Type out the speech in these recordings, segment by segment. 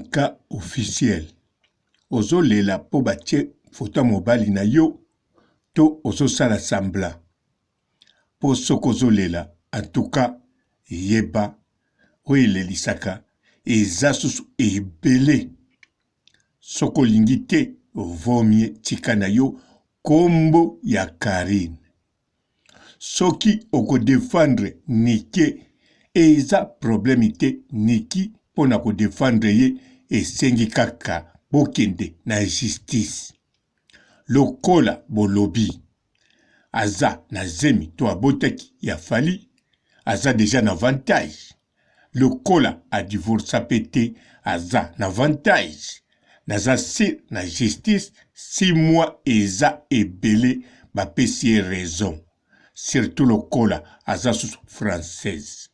cas officiel. Ozolela po batie photo mobali na yo to ozosala sambla. Po soko ozolela, en tout cas, yeba oyelelisaka eza susu ebele. Soko lingi te vomie tika na yo kombo ya Karine. Soki oko défendre Niki eza problème te Niki pona ko défendre ye esengi kaka bokende na justice. Lokola bolobi aza na zemi to abotaki ya fali aza déjà na avantage. Lokola a divorce pete aza na avantage. Naza si na justice 6 mois eza ebele bapesi raison. Surtout lokola aza sous française.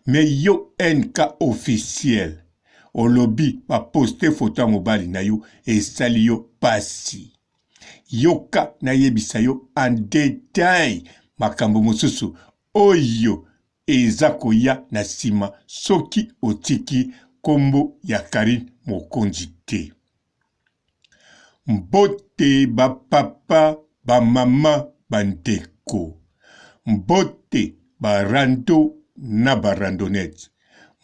Mais yo un cas officiel. Olobi ba poste photo mobile na yo esali yo pasi. Yoka na yebisa yo en détail makambo mosusu oyo eza koya na sima soki otiki kombo ya Karine Mokonzi te. Mbote ba papa ba mama bandeko. Mbote ba rando na ba randonnette.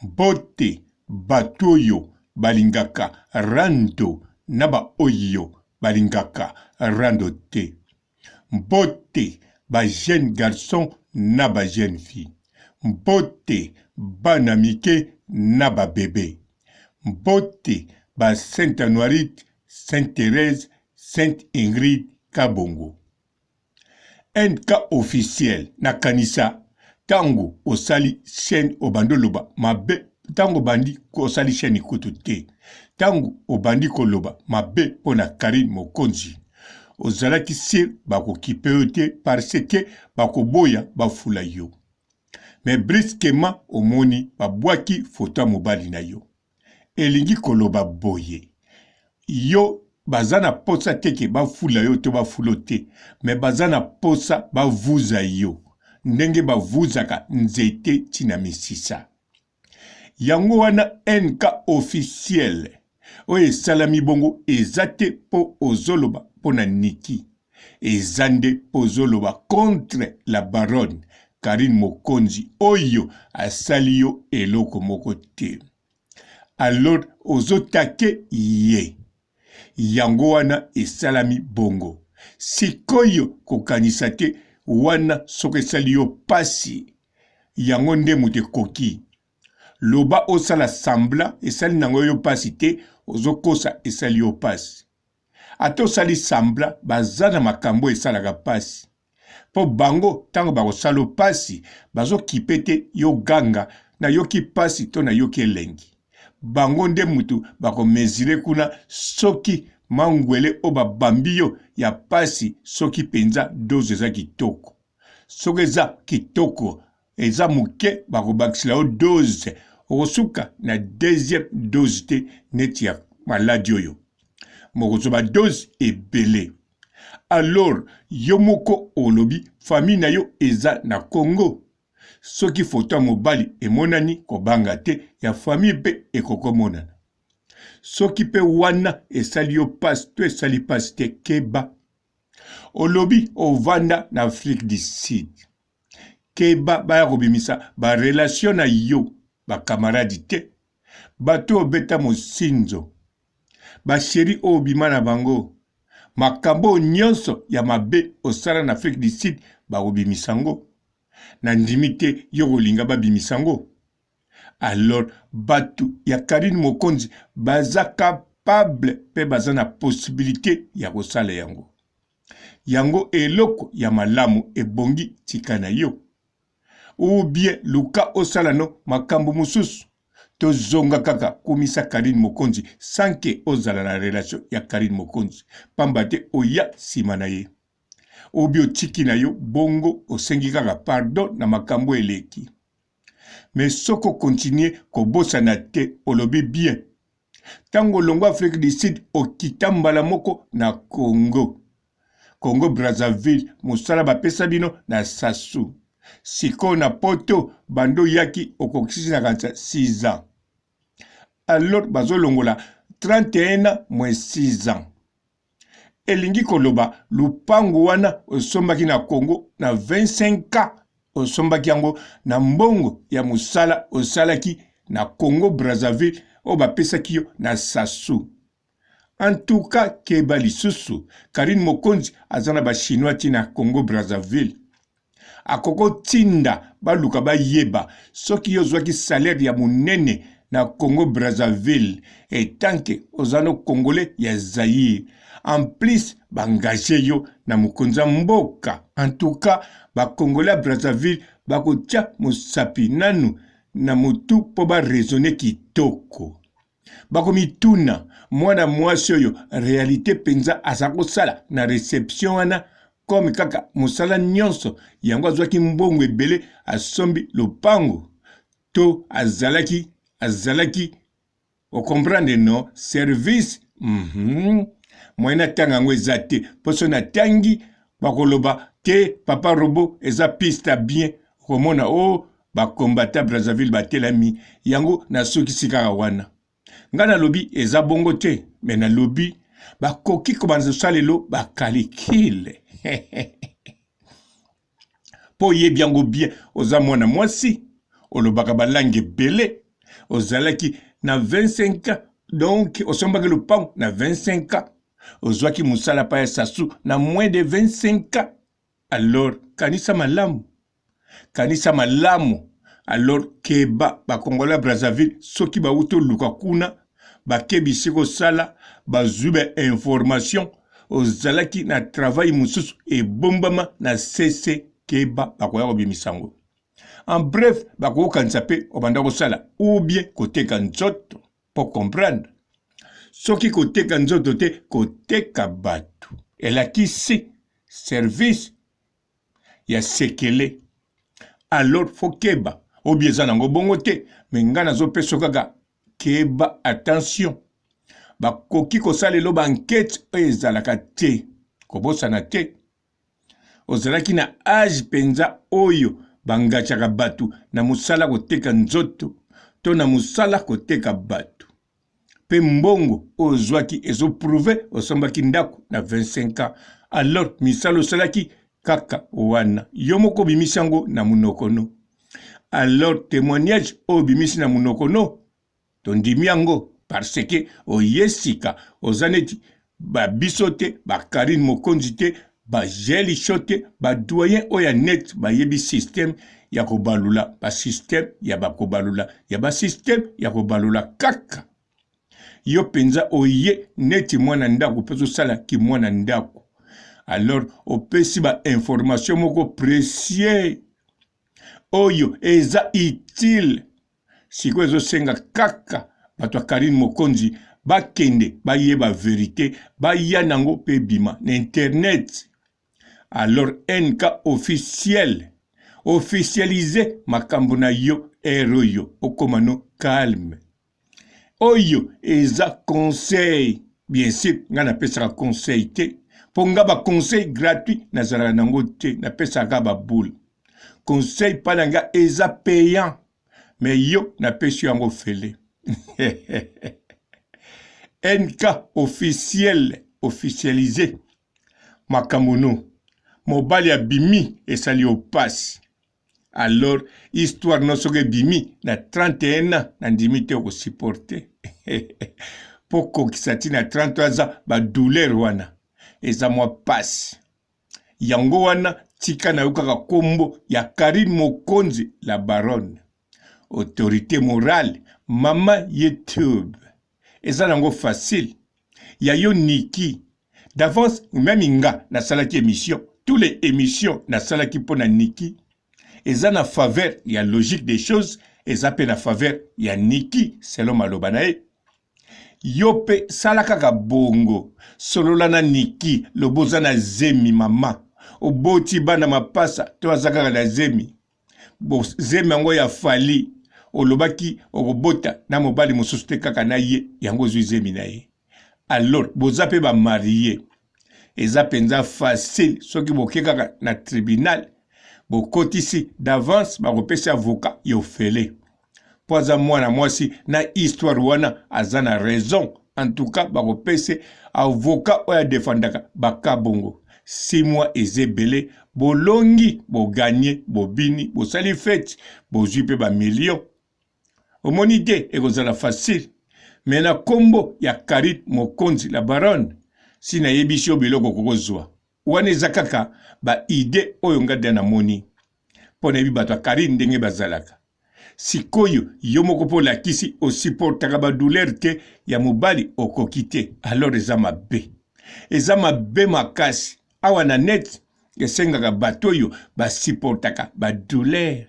Mbote batoyo balingaka rando na ba oyo balingaka rando te. Mbote ba jeune garçon na ba jeune fille. Mbote bana mike na ba bébé. Mbote ba Sainte Anuarite, Sainte Thérèse, Sainte Ingrid Kabongo. Un cas officiel na kanisa tango osali chaîne obandoloba mabe tango bandi ko osali chaîne ikutu te. Tango obandi koloba mabe pona Karine Mokonzi. Ozalaki sir bako kipe te parce que bako boya bafula yo. Mais brusquement omoni babwaki photo mobali na yo. Elingi koloba boye. Yo bazana posa teke bafula yo to bafulo te. Mais bazana posa bavuza yo. Ndenge bavuzaka nzete tina misisa. Yango wana un cas officiel. Oye salami bongo ezate po ozoloba pona Niki. Ezande po ozoloba contre la baronne Karine Mokonzi oyo asali yo eloko moko te. Alors ozotake ye. Yango wana esalami bongo. Sikoyo kokanisa te wana soke esali yo pasi. Yango nde mute koki. Loba osala sambla esali nango yo pasi te ozokosa esali yo pasi. Ate osali sambla bazana makambo esalaka pasi. Po bango tango bakosala pasi bazo kipete yo ganga na yoki pasi to na yoki elengi. Bango nde mutu bako mezire kuna soki mangwele oba bambiyo ya pasi soki penza doze za kitoko. Soki za kitoko eza muke bako bakisila o doze okosuka na deuxième dose te neti ya maladi oyo. Mokozoba dose ebele. Alors, yo moko olobi, famille na yo eza na Congo. Soki photo mobali emonani kobanga te, ya famille pe ekoko monana. Soki pe wana esali yo passe, to esali passe te keba. Olobi ovanda na Afrique du Sud. Keba baya kobimisa ba relation na yo, ba camarade te. Bato obeta mosinzo. Ba chéri obima na bango. Makambo nyonso ya mabe osala na Afrique du Sud bakobimisango. Na ndimi te yo kolinga babimisango. Alors batu ya Karine Mokonzi baza capable pe baza na possibilité ya kosala yango. Yango eloko ya malamu ebongi tika na yo. Ou bien luka osala no makambo mususu. Tozonga kaka komisa Karine Mokonzi sanke ozala na relation ya Karine Mokonzi. Pambate oya sima na ye. Obi otiki na yo bongo osengi kaka pardon na makambo eleki. Mais soko continue kobosa na te olobi bien. Tango longo Afrique du Sud okita mbala moko na Congo. Congo Brazzaville musala bapesa bino na Sassou. Siko na poto bando yaki okokisi na kansa 6 ans. alors bazolongola 31 moins 6 ans. Elingi koloba lupango wana osombaki na Congo na 25 osombaki yango na mbongo ya musala osalaki na Congo Brazzaville o bapesaki yo na Sassou. En tout cas, Keba lisusu, Karine Mokonzi azana ba chinois ti na Congo Brazzaville. Akoko tinda baluka ba yeba soki yo zwaki salaire ya munene na Congo Brazzaville et tanke ozano congolais ya Zaïre. En plus, bangaje yo na mukonza mboka. En tout cas, ba congolais Brazzaville bakotia musapi nanu na mutu po ba raisonner kitoko. Bakomituna mwana mwasi oyo réalité penza azakosala na réception wana comme kaka musala nyonso yango azwaki mbongo ebele asombi lopango to azalaki o comprendre no service Moyena tanga yango eza te poso na tangi bakoloba te papa robo eza piste bien komona o bakombata Brazzaville batelami yango na soki sika wana ngana lobi eza bongo te mais na lobi bakoki kobanza salelo bakalikile po yebi yango bien oza mwana mwasi olobaka balangi ebele ozalaki na 25 ans donc osombaki lupango na 25 ans ozwaki musala pa ya Sassou na moins de 25 ans alors kanisa malamu alors keba bakongola Brazzaville soki bauto luka kuna bakebisi kosala bazube information ozalaki na travail mususu ebombama na CC keba bakoya kobimisango. En bref, bakokanisa pe obanda kosala ou bien koteka nzoto pour comprendre. Soki koteka nzoto te koteka batu. Elakisi service ya sekele. Alors faut keba obieza nango bongo te mais nga nazopeso kaka keba attention bakoki kosalelo bankete oyo ezalaka te kobosana te ozalaki na age penza oyo bangachaka batu na musala koteka nzoto to na musala koteka batu pe mbongo ozwaki ezoprouve osombaki ndako na 25 ans alors misala osalaki kaka wana yo moko bimisi yango na munokono. Alors témoignage obimisi na munokono tondimi yango parce que oyesika ozaneti babiso te Karine Mokonzi te bajeli shote badoyen oya net bayebi système ya kobalula ba système ya bakobalula ya ba système ya kobalula kaka yo penza oye neti mwana ndako peso sala ki mwana ndako. Alors opesi ba information moko précieux oyo eza utile siko ezosenga kaka bato ya Karine Mokonzi bakende bayeba vérité baya nango pe bima na internet. Alors NK officiel officialisé makambo na yo eroyo okomano calme oyo eza conseil bien sûr nga napesaka conseil te ponga ba conseil gratuit nazalaka nango te napesaka ba boule conseil palanga eza payant mais yo napesi yango fele NK officiel officialisé makamono mobali ya bimi esali opasi. Alors histoire nosoke bimi na 31 ans na ndimi te ko supporter poko kisati na 33 ans ba douleur wana eza mwa pasi yango wana tika na yokaka kombo ya Karine Mokonzi la baronne autorité morale mama YouTube eza nango facile ya yo niki d'avance même nga na salaki émission tous les émissions na salaki pona niki eza na faveur ya logique des choses eza pe na faveur ya niki selon maloba na ye yo pe salaka bongo solola na niki loboza na zemi mama oboti bana mapasa to azaka na zemi bo zemi yango ya fali olobaki okobota na mobali mosusu te kaka na ye yango zwi zemi na ye. Alors boza pe ba marié eza penza facile soki boke kaka na tribunal bokotisi d'avance bakopesa avocat yo fele poza mwana mwasi na histoire wana azana raison. En tout cas, bakopese avocat oya defendaka baka bongo. 6 mois ezebele, bolongi, bo gagné, bo bini, bo sali fête, bo jupe ba million. Omoni te, ekozala facile. Mais na kombo ya Karit Mokonzi la baronne, si na yebisho biloko kokozwa. Wane zakaka ba ide oyo ngade na moni. Pona yebi bato Karit ndenge bazalaka. Sikoyo yomoko po lakisi osupportaka ba douleur te ya mobali okokite. Alors eza mabe. Eza mabe makasi. Awa na net esengaka bato yo ba supportaka ba douleur.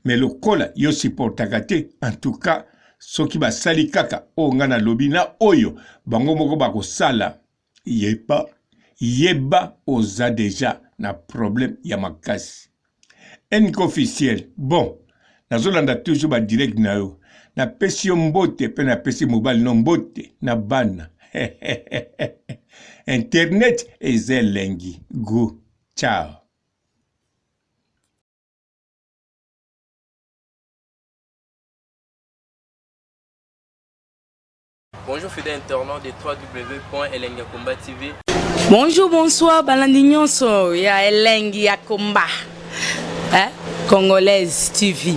Mais lokola yo supportaka te, en tout cas soki ba sali kaka o ngana lobi na oyo bango moko bako sala yeba oza deja na problème ya makasi. Enko officiel. Bon, nazolanda toujours ba direct na yo. Na pesi yo mbote pe na pesi mobile no mbote na bana. Internet ezelengi. Go. Ciao. Bonjour fidèles internautes de www.elengiakomba TV. Bonjour, bonsoir, balandi nyonso ya Elengi ya Komba. Congolaise TV.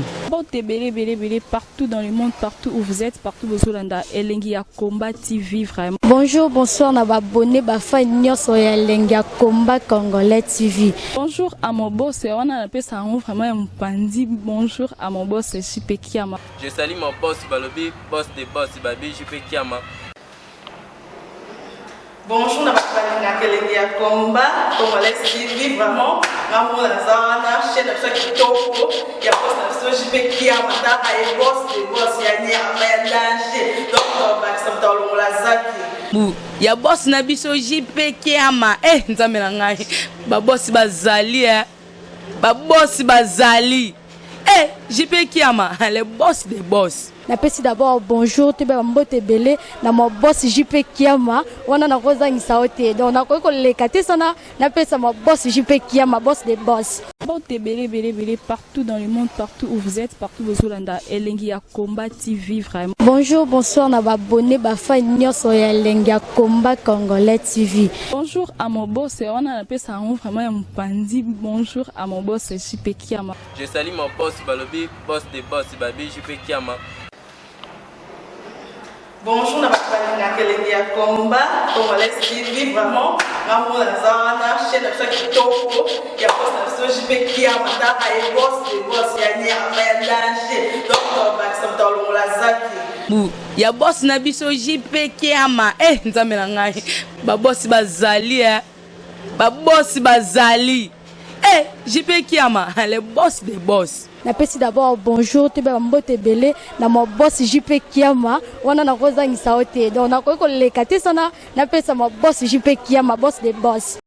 Belé, partout dans le monde, partout où vous êtes, partout où vous êtes, Elengi ya Komba TV, vraiment. Bonjour, bonsoir, na abonné bafa nyonso ya Elengi ya Komba Congolais TV. Bonjour à mon boss, on a appelé ça vraiment un pandi. Bonjour à mon boss, JP Kiama. Je salue mon boss Balobi, boss des boss Babi, JP Kiama. Bonjour, na Elengi ya Komba Congolais TV, vraiment. Maman la zana, chaîne de kitoko, ya boss na JP Kiama, ta ay boss des boss ya ni ya danger. Donc ba samta lo la zaki. Ya boss na biso JP Kiama. Nzambe na ngai. Ba boss bazali Ba boss bazali. JP Kiama, le boss des boss. Napesi d'abord bonjour, tu peux mbote belé na mon boss JP Kiama, wana na kozangisa ote. Donc na ko lekate sana, napesa mon boss JP Kiama, boss des boss. Belé, partout dans le monde, partout où vous êtes, partout où vous êtes, Elengi ya Komba TV, vraiment. Bonjour, bonsoir, na abonné bafa nyonso ya Elengi ya Komba Congolais TV. Bonjour à mon boss, on a appelé ça vraiment un pandi. Bonjour à mon boss JP Kiama. Je salue mon boss Balobi, boss des boss Babi, JP Kiama. Bonjour, na Elengi ya Komba Congolais TV, vraiment. Maman la zana, chaîne de kitoko, ya boss na JP Kiama, ta ay boss des boss ya ni ya danger. Donc ba samta lo la zaki. Ya boss na biso JP Kiama. Nzambe na ngai. Ba boss bazali Ba boss bazali. JP Kiama, le boss des boss. Napesi d'abord bonjour, tu peux mbote belé na mon boss JP Kiama, wana na kozangisa ote. Donc na ko lekate sana, napesa mon boss JP Kiama, boss des boss.